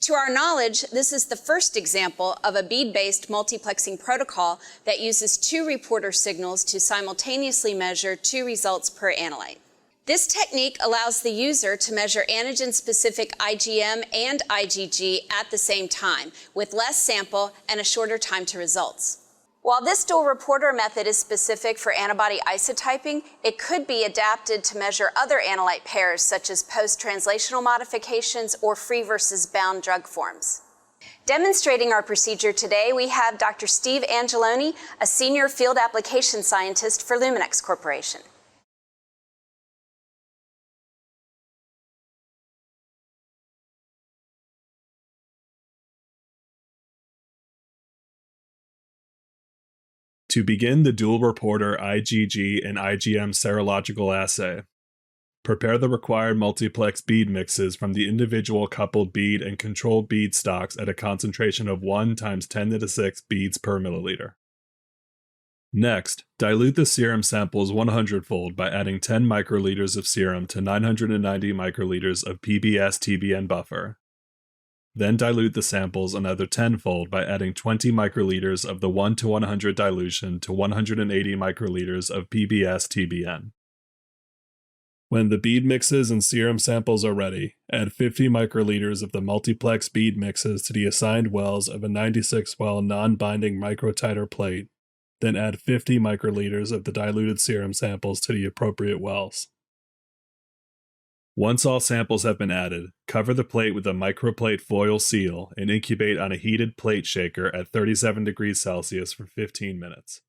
To our knowledge, this is the first example of a bead-based multiplexing protocol that uses two reporter signals to simultaneously measure two results per analyte. This technique allows the user to measure antigen-specific IgM and IgG at the same time, with less sample and a shorter time to results. While this dual reporter method is specific for antibody isotyping, it could be adapted to measure other analyte pairs such as post-translational modifications or free versus bound drug forms. Demonstrating our procedure today, we have Dr. Steve Angeloni, a senior field application scientist for Luminex Corporation. To begin the dual reporter IgG and IgM serological assay, prepare the required multiplex bead mixes from the individual coupled bead and controlled bead stocks at a concentration of 1 × 10⁶ beads per milliliter. Next, dilute the serum samples 100-fold by adding 10 microliters of serum to 990 microliters of PBS-TBN buffer. Then dilute the samples another 10-fold by adding 20 microliters of the 1:100 dilution to 180 microliters of PBS-TBN. When the bead mixes and serum samples are ready, add 50 microliters of the multiplex bead mixes to the assigned wells of a 96-well non-binding microtiter plate, then add 50 microliters of the diluted serum samples to the appropriate wells. Once all samples have been added, cover the plate with a microplate foil seal and incubate on a heated plate shaker at 37 degrees Celsius for 15 minutes.